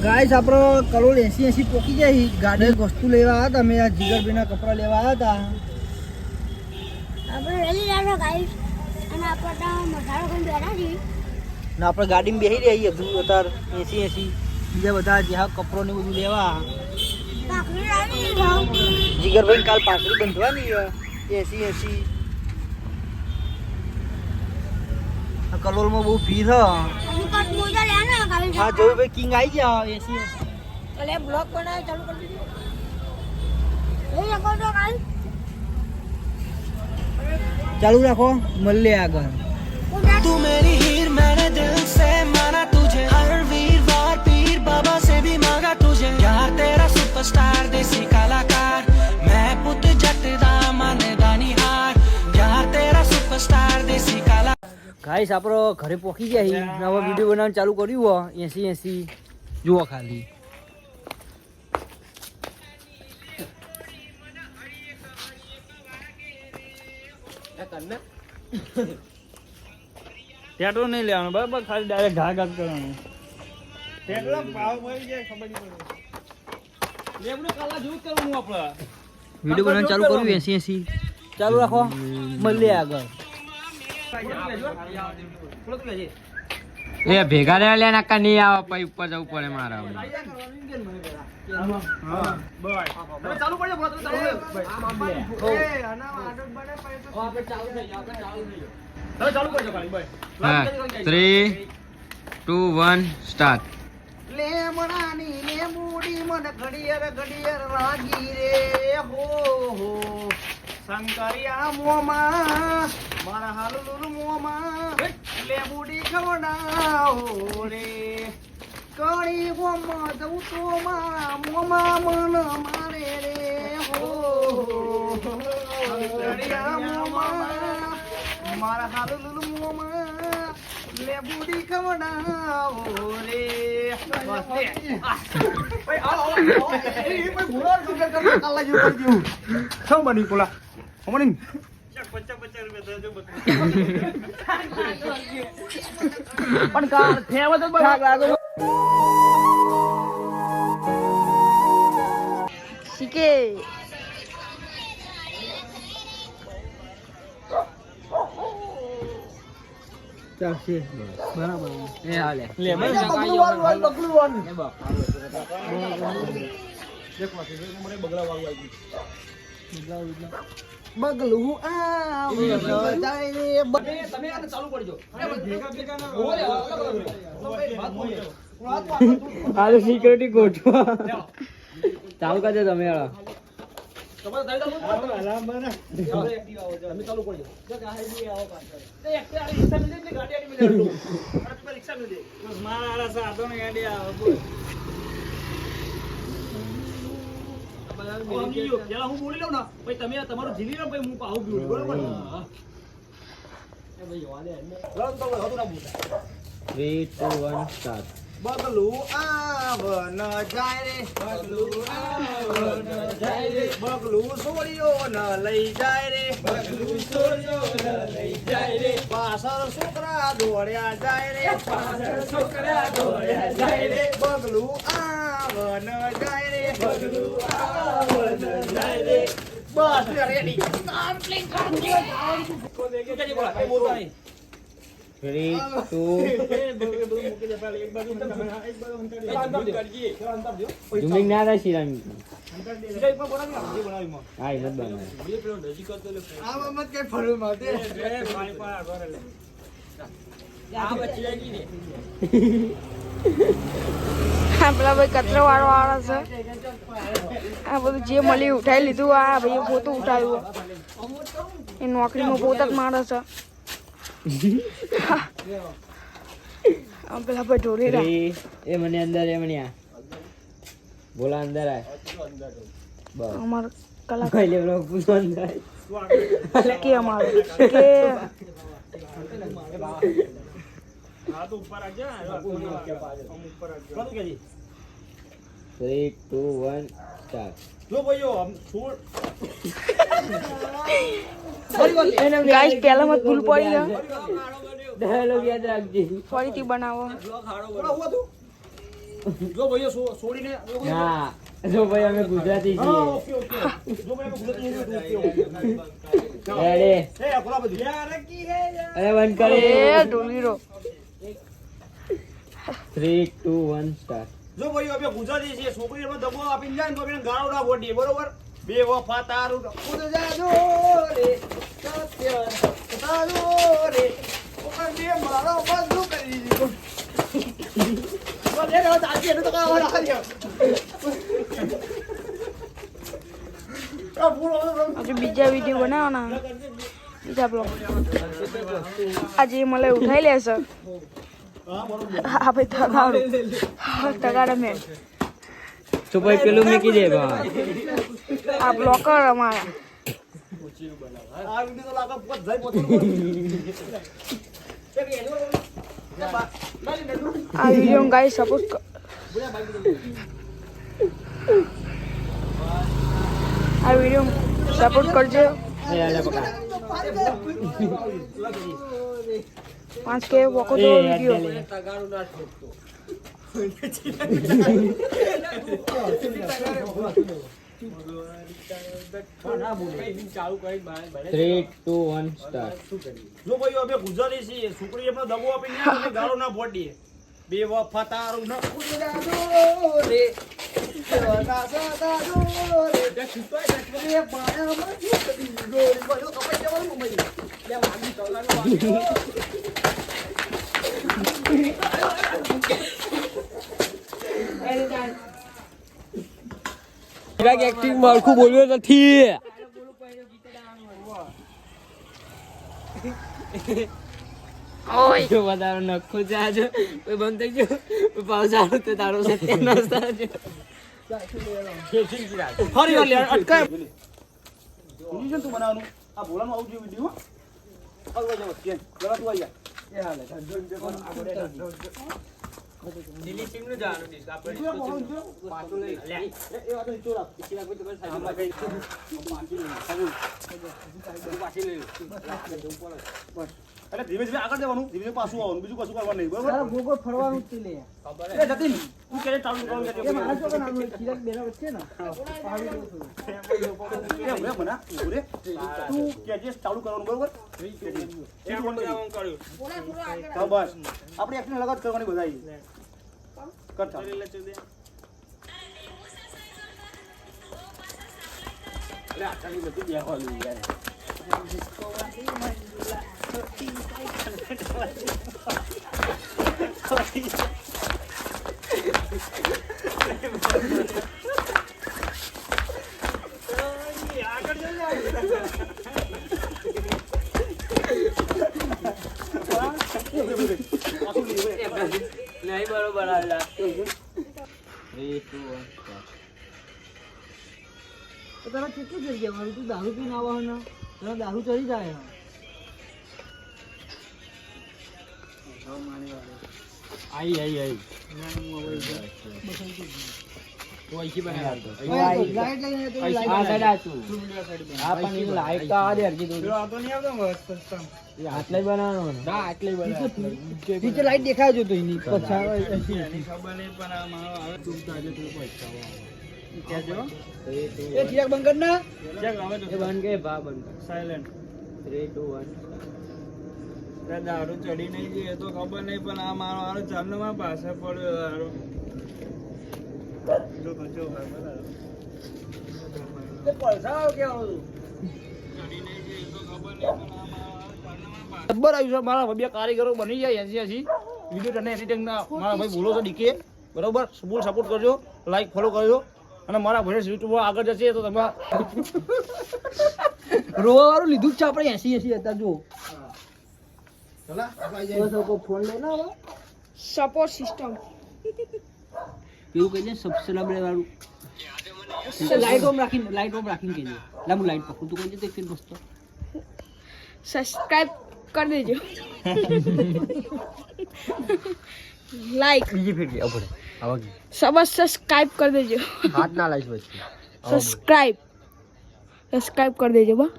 Guys આપણો કરોડ 80 પોકી જાય ગાડી વસ્તુ લેવા હતા અમે આ જીગરભાઈના કપડા લેવા હતા આપણે રેલી લાવો ગાઈસ અને આપણે મસાલો ખાઈને બેઠા છીએ ને આપણે ગાડીમાં બેસી રહી હજુ અત્યારે 80 બીજા બધા જ્યાં કપડો ને બધું લેવા પાકડી લાવી જીગરભાઈ કાલ પાછળ બંધવાની 80 આ કલોલમાં બહુ ભીડ છે અને કટ મોજા લેના ગાઈસ હા જોઈ ભાઈ કિંગ આવી ગયા 80 એટલે બ્લોગ બનાવ ચાલુ કરી દીધો એ લખો તો ગાઈસ ચાલુ રાખો મળીએ આગળ तू मेरी हीर मैंने दिल से माना तुझे हर वीरवार पीर बाबा से भी मांगा तुझे यार तेरा सुपरस्टार देसी कलाकार मैं पुत जटदा माने दानी हार यार तेरा सुपरस्टार देसी कला ગાઈસ આપણો ઘરે પહોંચી ગયા નવો વિડીયો બનાવવાનું ચાલુ કર્યું 80 જુઓ ખાલી ટેટો નહીં લેવાનું બરાબર ખાલી ડાયરેક્ટ ઘા ઘા કરવાનું ટેટો ભાવ મળી જાય ખબર નહીં પડે લેબડો કાલા જેવું કરવું આપણે વિડીયો બનાવવાનું ચાલુ કર્યું 80 ચાલુ રાખો મળીએ આગળ એ ભેગા રે લે નાકા નહીં આવે પછી ઉપર જવું પડે મારા ચાલુ પડે ચાલુ કરજો ખાલી ભાઈ હા 3 2 1 સ્ટાર્ટ લેમડાની લેમુડી મને ઘડિયાળ વાગી રે હો હો શંકરિયા મોમાં મારા હાલુલુર મોમાં લેમુડી ખવડાવો રે કણી ગોમાં જવું તો મોમાં મન મારે રે હો શંકરિયા મોમાં મારા હાલુલુર મોમાં લેબુડી ખવડાવો રે શીખે ચાલશે બરાબર એ હાલે લે બગલું હાલ સિક્યુરિટી ગોઠવા ચાલુ કરજો તમે હું બોલી લઉં ને ભાઈ તમે તમારું જીવી લો ભાઈ હું આવું ગયું બરોબર 3 2 1 સ્ટાર્ટ બગલું આવન જાય રે બગલું આવન જાય રે બગલું સોળિયો ન લઈ જાય રે બગલું સોળિયો ન લઈ જાય રે પાછળ છોકરા દોડ્યા જાય રે પાછળ છોકરા દોડ્યા જાય રે બગલું આવન જાય રે બગલું આવન જાય રે બસ રેડી 3 2 ઝૂમિંગ ના રહી શિરામી હા એ મત બનાવ આમાં મત કઈ ફરવું માતે પેલા ભાઈ કચરો વાળો આવે છે આ બધું જે મળી ઉઠાઈ લીધું આ ભાઈ પોતું ઉઠાવ્યું એ નોકરીમાં પોતા જ મારે છે પેલા ભાઈ ઢોલી રહ્યા એ મને અંદર એ મને બોલા અંદર આય બસ અમાર કલાકાર પહેલે બ્લોગ પૂછો અંદર કે અમારું કે હાથ ઉપર આ ગયા ઉપર આ ગયા 3 2 1 સ્ટાર્ટ જો ભાઈઓ આમ છોડ ગાઈસ પહેલા મત ભૂલ પડી ગયો ડાયલોગ યાદ રાખજે ફરીથી બનાવો જો ભાઈઓ છોડીને ના જો ભાઈ અમે ગુજરાતી હા, છીએ ઓકે. જો ભાઈ અમે ગુજરાતી છીએ, ઓકે. રેડી એ અકોલા બધી. અરે બંધ એ કરી ઢોલીરો 3 2 1 સ્ટાર્ટ જો ભાઈઓ અમે ગુજરાતી છીએ, છોકરી એમાં દબો આપીને જાય ને તો આપણે ગાળો ના ફોડીએ, બરોબર? બે વફા તારું ખુદ જાજો રે, સત્ય તારો રે, ઓકર બે મારો બધું કરી દીધું. બોલે રે તાજી એનું તો કામ આવ્યો. આ પૂરો હજુ બીજા વિડીયો બનાવવાના બીજા બ્લોગ આજે મને ઉઠાઈ લેશે આપણે તગાડો મેં તો ભાઈ પેલું મૂકી દે બા આ બ્લોકર અમારા આ વિડિયો તો લાગે પોત જાય પોત. આ વિડીયો ગાઈ સપોર્ટ આ વિડીયો સપોર્ટ કરજો એ આલે પકડા 5K વોકો તો એ video Three, two, one, start. જો ભાઈઓ અમે ગુજરાતી છીએ, છોકરી એમનો દબો આપીને જાય તો ગાળો ના ફોડીએ. બે વફા તારું ન ખુદ જાજો રે, સદા સદા જો રે, બે બાયામાં જીતી ગોરી બધું કપાઈ જવાનું મમ્મી. બે વાગી તોલાનું વાગી. એક્ટિંગ મારખું બોલ્યો નથી જો વધારે નખો જાજો કોઈ બંધ થઈ ગયો કોઈ પાવ ચાલુ તો તારો સત્યાનાશ થાજો ફરી વાર લે અટકાય. વિડિયો તું બનાવવાનું આ ભોળાનું આવું જે વિડિયો આવવા જાવ કે જરા તું આઈ જા. એ હાલે દિલ્હી ટીમ નું જવાનું ડીશ આપણે પાછું લઈ લે એ વાત ની ચોરા કેટલા કોઈ તો બસ સાઈડમાં ગઈ પાછી લઈ લો એટલે ધીમે ધીમે આગળ જવાનું, ધીમે ધીમે પાછું આવવાનું, બીજું કશું કરવાનું નહીં, બરોબર? ગોગો ફરવાનું જ લે ખબર એ જતીન તું કેને ચાલુ કરવાનું કે મારા છોકરા નામ ચિરાગ બેના વચ્ચે ને એ ઉરે બના ઉરે તું કેજે ચાલુ કરવાનું, બરોબર? તો બસ આપણે એક્શન લગાત કરવાની બધાઈ કર ચાલ. અરે આટલી બધી બેહવાનું યાર. નહીં બરોબર આલા 3 2 1 તો તારા કેટલું થઈ ગયા મારું તું દારૂ પીને આવવાનો તારા દારૂ ચડી જાય આઈ તો આઈ બનાવ દો લાઈટ લઈને તો આ સાઈડ આ તું આ પણ લાઈટ તો આ દે અરજી દો આ તો નહીં આવતો મસ્ત આટલે બનાવવાનો ના આટલે બનાવવાનો નીચે લાઈટ દેખાય જો તો એની પછાડ ખબર નહીં પણ આ મારો આવે તું તાજે તું પૈસા કહેજો એ ચિરાગ બંધ કર ના એ બંધ કે ભા બંધ સાયલેન્ટ 3 2 1 દારૂ ચડી નહીં ગઈ એ તો ખબર નહીં પણ આ મારો હારો ચાંદનો માં પાસે પડ્યો હારો જો જો તે પૈસા કે આવું ખબર આવી છે. મારા બે કારીગરો બની જાય 80 વિડિયો અને એડિટિંગ ના મારા ભાઈ બોલો તો ડીકે, બરોબર? ફૂલ સપોર્ટ કરજો, લાઈક ફોલો કરજો અને મારા ભાઈ યુટ્યુબ પર આગળ જશે તો તમે રોવા વાળું લીધું જ છે આપણે 80 હતા જો ચલા ફોન લઈને આવો સપોર્ટ સિસ્ટમ પેલું કહીને સબસ્ક્રાઇબ વાળું લાઈટ ઓમ રાખીને કહેજો લા હું લાઈટ પકડું તું કહેજે તો એક વસ્તુ સબસ્ક્રાઇબ કરી દેજો લાઈક બીજી ફેર કે ઉપર આવા સબસ્ક્રાઇબ કરી દેજો હાથ ના લાઈશ વચ્ચે સબસ્ક્રાઇબ કરી દેજો બા